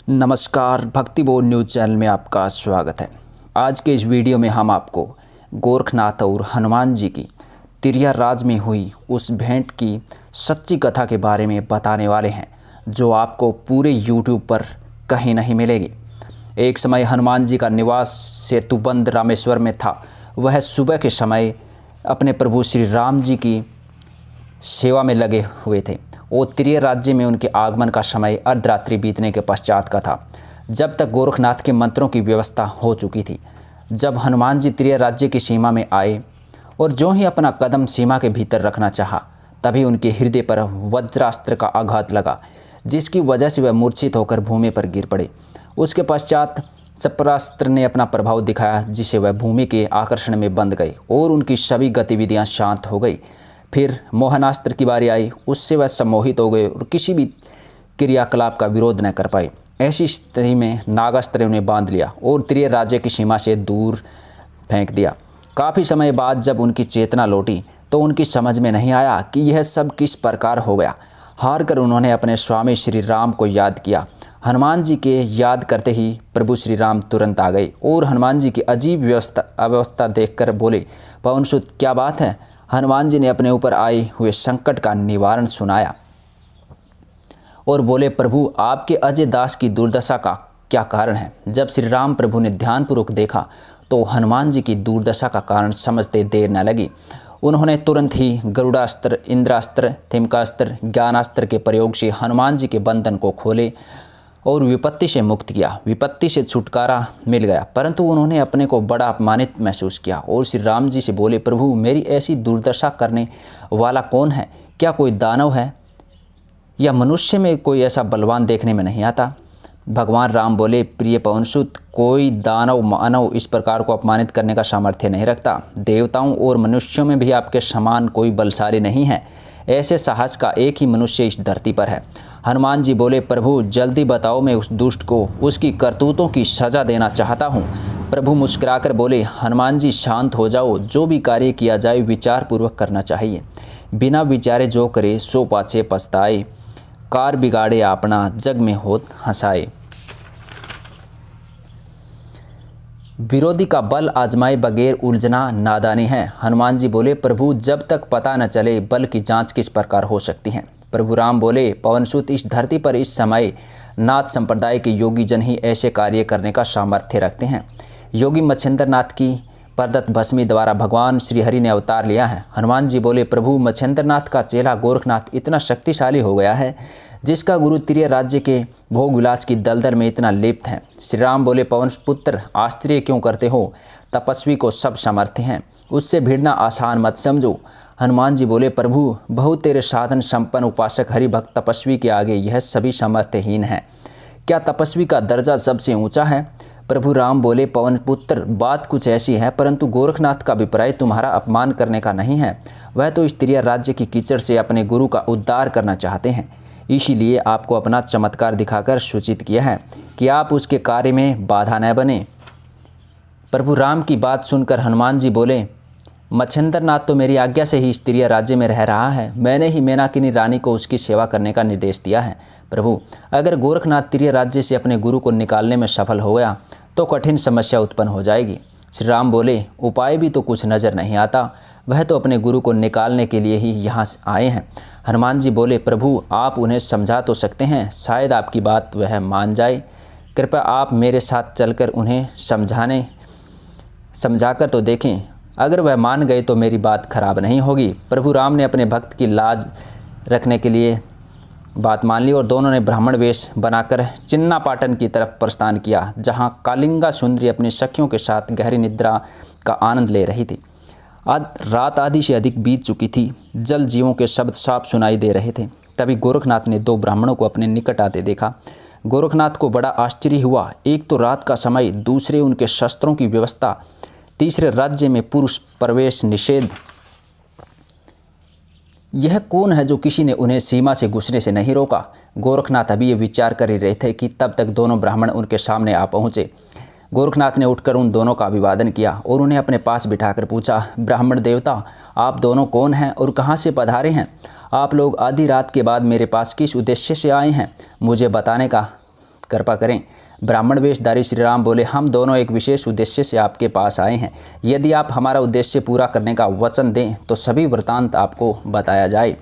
नमस्कार, भक्ति बोध न्यूज़ चैनल में आपका स्वागत है। आज के इस वीडियो में हम आपको गोरखनाथ और हनुमान जी की तिरिया राज में हुई उस भेंट की सच्ची कथा के बारे में बताने वाले हैं, जो आपको पूरे YouTube पर कहीं नहीं मिलेगी। एक समय हनुमान जी का निवास सेतुबंद रामेश्वर में था। वह सुबह के समय अपने प्रभु श्री राम जी की सेवा में लगे हुए थे। वो तिरिया राज्य में उनके आगमन का समय अर्धरात्रि बीतने के पश्चात का था, जब तक गोरखनाथ के मंत्रों की व्यवस्था हो चुकी थी। जब हनुमान जी तिरिया राज्य की सीमा में आए और जो ही अपना कदम सीमा के भीतर रखना चाहा, तभी उनके हृदय पर वज्रास्त्र का आघात लगा, जिसकी वजह से वह मूर्छित होकर भूमि पर गिर पड़े। उसके पश्चात चपरास्त्र ने अपना प्रभाव दिखाया, जिसे वह भूमि के आकर्षण में बंध गए और उनकी सभी गतिविधियां शांत हो गई। फिर मोहनास्त्र की बारी आई, उससे वह सम्मोहित हो गए और किसी भी क्रियाकलाप का विरोध न कर पाए। ऐसी स्थिति में नागास्त्र ने उन्हें बांध लिया और तिरिया राज्य की सीमा से दूर फेंक दिया। काफ़ी समय बाद जब उनकी चेतना लौटी तो उनकी समझ में नहीं आया कि यह सब किस प्रकार हो गया। हार कर उन्होंने अपने स्वामी श्री राम को याद किया। हनुमान जी के याद करते ही प्रभु श्री राम तुरंत आ गए और हनुमान जी की अजीब अवस्था देखकर बोले, पवनसुत क्या बात है? हनुमान जी ने अपने ऊपर आए हुए संकट का निवारण सुनाया और बोले, प्रभु आपके अजय दास की दुर्दशा का क्या कारण है? जब श्री राम प्रभु ने ध्यानपूर्वक देखा तो हनुमान जी की दुर्दशा का कारण समझते देर न लगी। उन्होंने तुरंत ही गरुड़ास्त्र, इंद्रास्त्र, तिमकास्त्र, ज्ञानास्त्र के प्रयोग से हनुमान जी के बंधन को खोले और विपत्ति से मुक्त किया। विपत्ति से छुटकारा मिल गया, परंतु उन्होंने अपने को बड़ा अपमानित महसूस किया और श्री राम जी से बोले, प्रभु मेरी ऐसी दुर्दशा करने वाला कौन है? क्या कोई दानव है या मनुष्य में कोई ऐसा बलवान देखने में नहीं आता? भगवान राम बोले, प्रिय पवनसुत, कोई दानव मानव इस प्रकार को अपमानित करने का सामर्थ्य नहीं रखता। देवताओं और मनुष्यों में भी आपके समान कोई बलशाली नहीं है। ऐसे साहस का एक ही मनुष्य इस धरती पर है। हनुमान जी बोले, प्रभु जल्दी बताओ, मैं उस दुष्ट को उसकी करतूतों की सज़ा देना चाहता हूँ। प्रभु मुस्कुराकर बोले, हनुमान जी शांत हो जाओ। जो भी कार्य किया जाए विचार पूर्वक करना चाहिए। बिना विचारे जो करे सो पाछे पछताए। कार बिगाड़े अपना जग में होत हंसाए। विरोधी का बल आजमाए बगैर उलझना नादानी है। हनुमान जी बोले, प्रभु जब तक पता न चले बल की जांच किस प्रकार हो सकती है? प्रभु राम बोले, पवनसुत इस धरती पर इस समय नाथ संप्रदाय के योगी जन ही ऐसे कार्य करने का सामर्थ्य रखते हैं। योगी मच्छिंद्रनाथ की प्रदत्त भस्मी द्वारा भगवान श्रीहरि ने अवतार लिया है। हनुमान जी बोले, प्रभु मच्छिंद्रनाथ का चेला गोरखनाथ इतना शक्तिशाली हो गया है, जिसका गुरु तिरिया राज्य के भोग विलास की दलदल में इतना लिप्त है। श्री राम बोले, पवन पुत्र आश्चर्य क्यों करते हो? तपस्वी को सब सामर्थ्य हैं, उससे भिड़ना आसान मत समझो। हनुमान जी बोले, प्रभु बहुत तेरे साधन संपन्न उपासक हरिभक्त तपस्वी के आगे यह सभी सामर्थ्यहीन है। क्या तपस्वी का दर्जा सबसे ऊंचा है? प्रभु राम बोले, पवन पुत्र बात कुछ ऐसी है, परंतु गोरखनाथ का अभिप्राय तुम्हारा अपमान करने का नहीं है। वह तो इस तिरिया राज्य की कीचड़ से अपने गुरु का उद्धार करना चाहते हैं। इसीलिए आपको अपना चमत्कार दिखाकर सूचित किया है कि आप उसके कार्य में बाधा न बने। प्रभु राम की बात सुनकर हनुमान जी बोले, मच्छिंद्रनाथ तो मेरी आज्ञा से ही इस तिरिया राज्य में रह रहा है। मैंने ही मेनाकिनी रानी को उसकी सेवा करने का निर्देश दिया है। प्रभु अगर गोरखनाथ तिरिया राज्य से अपने गुरु को निकालने में सफल हो गया तो कठिन समस्या उत्पन्न हो जाएगी। श्री राम बोले, उपाय भी तो कुछ नज़र नहीं आता। वह तो अपने गुरु को निकालने के लिए ही यहाँ आए हैं। हनुमान जी बोले, प्रभु आप उन्हें समझा तो सकते हैं, शायद आपकी बात वह मान जाए। कृपया आप मेरे साथ चलकर उन्हें समझाकर तो देखें। अगर वह मान गए तो मेरी बात खराब नहीं होगी। प्रभु राम ने अपने भक्त की लाज रखने के लिए बात मान ली और दोनों ने ब्राह्मण वेश बनाकर चिन्नापाटन की तरफ प्रस्थान किया, जहां कालिंगा सुंदरी अपनी सखियों के साथ गहरी निद्रा का आनंद ले रही थी। आज रात आधी से अधिक बीत चुकी थी। जल जीवों के शब्द साफ सुनाई दे रहे थे। तभी गोरखनाथ ने दो ब्राह्मणों को अपने निकट आते देखा। गोरखनाथ को बड़ा आश्चर्य हुआ। एक तो रात का समय, दूसरे उनके शस्त्रों की व्यवस्था, तीसरे राज्य में पुरुष प्रवेश निषेध। यह कौन है जो किसी ने उन्हें सीमा से घुसने से नहीं रोका? गोरखनाथ अभी ये विचार कर ही रहे थे कि तब तक दोनों ब्राह्मण उनके सामने आ पहुँचे। गोरखनाथ ने उठकर उन दोनों का अभिवादन किया और उन्हें अपने पास बिठाकर पूछा, ब्राह्मण देवता आप दोनों कौन हैं और कहाँ से पधारे हैं? आप लोग आधी रात के बाद मेरे पास किस उद्देश्य से आए हैं? मुझे बताने का कृपा करें। ब्राह्मण वेशधारी श्री राम बोले, हम दोनों एक विशेष उद्देश्य से आपके पास आए हैं। यदि आप हमारा उद्देश्य पूरा करने का वचन दें तो सभी वृतांत आपको बताया जाए।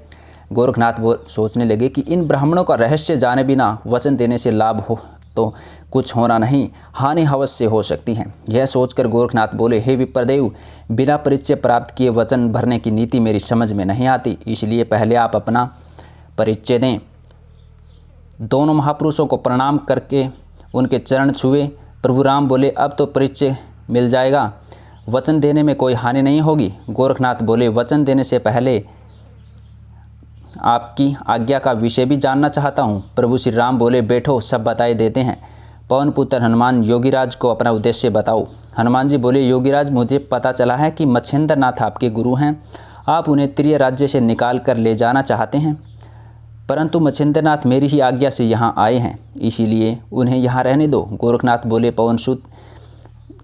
गोरखनाथ सोचने लगे कि इन ब्राह्मणों का रहस्य जाने बिना वचन देने से लाभ हो तो कुछ होना नहीं, हानि अवश्य हो सकती है। यह सोचकर गोरखनाथ बोले, हे विप्रदेव, बिना परिचय प्राप्त किए वचन भरने की नीति मेरी समझ में नहीं आती, इसलिए पहले आप अपना परिचय दें। दोनों महापुरुषों को प्रणाम करके उनके चरण छुए। प्रभु राम बोले, अब तो परिचय मिल जाएगा, वचन देने में कोई हानि नहीं होगी। गोरखनाथ बोले, वचन देने से पहले आपकी आज्ञा का विषय भी जानना चाहता हूँ। प्रभु श्री राम बोले, बैठो, सब बताए देते हैं। पवन पुत्र हनुमान, योगीराज को अपना उद्देश्य बताओ। हनुमान जी बोले, योगीराज, मुझे पता चला है कि मच्छिंद्रनाथ आपके गुरु हैं। आप उन्हें त्रिय राज्य से निकाल कर ले जाना चाहते हैं, परंतु मच्छिंद्रनाथ मेरी ही आज्ञा से यहाँ आए हैं, इसीलिए उन्हें यहाँ रहने दो। गोरखनाथ बोले, पवनसुत,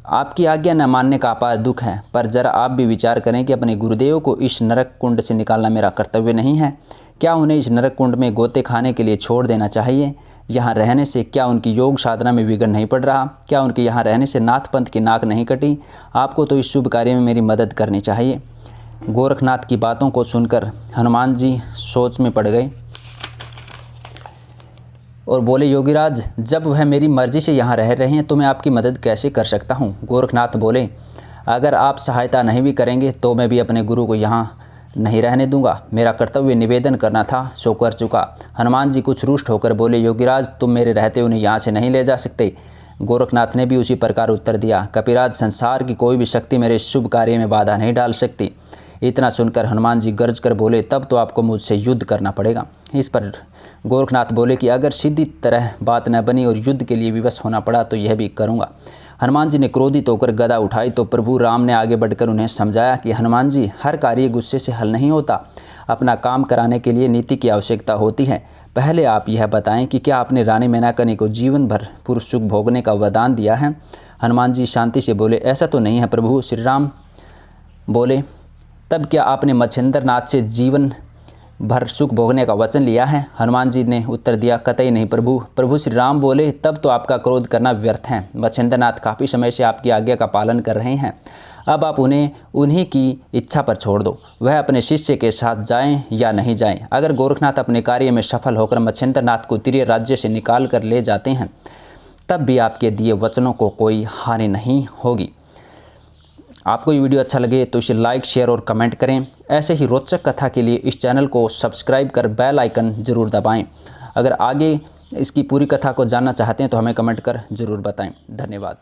आपकी आज्ञा न मानने का अपार दुख है, पर जरा आप भी विचार करें कि अपने गुरुदेव को इस नरक कुंड से निकालना मेरा कर्तव्य नहीं है। क्या उन्हें इस नरक कुंड में गोते खाने के लिए छोड़ देना चाहिए? यहाँ रहने से क्या उनकी योग साधना में विघ्न नहीं पड़ रहा? क्या उनके यहाँ रहने से नाथ पंथ की नाक नहीं कटी? आपको तो इस शुभ कार्य में मेरी मदद करनी चाहिए। गोरखनाथ की बातों को सुनकर हनुमान जी सोच में पड़ गए और बोले, योगीराज, जब वह मेरी मर्जी से यहाँ रह रहे हैं तो मैं आपकी मदद कैसे कर सकता हूँ? गोरखनाथ बोले, अगर आप सहायता नहीं भी करेंगे तो मैं भी अपने गुरु को यहाँ नहीं रहने दूंगा। मेरा कर्तव्य निवेदन करना था, सो कर चुका। हनुमान जी कुछ रुष्ट होकर बोले, योगीराज, तुम मेरे रहते उन्हें यहाँ से नहीं ले जा सकते। गोरखनाथ ने भी उसी प्रकार उत्तर दिया, कपिराज, संसार की कोई भी शक्ति मेरे शुभ कार्य में बाधा नहीं डाल सकती। इतना सुनकर हनुमान जी गरज कर बोले, तब तो आपको मुझसे युद्ध करना पड़ेगा। इस पर गोरखनाथ बोले कि अगर सीधी तरह बात न बनी और युद्ध के लिए विवश होना पड़ा तो यह भी करूँगा। हनुमान जी ने क्रोधित होकर गदा उठाई तो प्रभु राम ने आगे बढ़कर उन्हें समझाया कि हनुमान जी, हर कार्य गुस्से से हल नहीं होता। अपना काम कराने के लिए नीति की आवश्यकता होती है। पहले आप यह बताएं कि क्या आपने रानी मेनकानी को जीवन भर पुरुष सुख भोगने का वरदान दिया है? हनुमान जी शांति से बोले, ऐसा तो नहीं है प्रभु। श्री राम बोले, तब क्या आपने मच्छिंद्रनाथ से जीवन भर सुख भोगने का वचन लिया है? हनुमान जी ने उत्तर दिया, कतई नहीं प्रभु। प्रभु श्री राम बोले, तब तो आपका क्रोध करना व्यर्थ है। मच्छिंद्रनाथ काफ़ी समय से आपकी आज्ञा का पालन कर रहे हैं, अब आप उन्हें उन्हीं की इच्छा पर छोड़ दो। वह अपने शिष्य के साथ जाएं या नहीं जाएं। अगर गोरखनाथ अपने कार्य में सफल होकर मच्छिंद्रनाथ को त्रिय राज्य से निकाल कर ले जाते हैं तब भी आपके दिए वचनों को कोई हानि नहीं होगी। आपको ये वीडियो अच्छा लगे तो इसे लाइक, शेयर और कमेंट करें। ऐसे ही रोचक कथा के लिए इस चैनल को सब्सक्राइब कर बेल आइकन ज़रूर दबाएं। अगर आगे इसकी पूरी कथा को जानना चाहते हैं तो हमें कमेंट कर ज़रूर बताएं। धन्यवाद।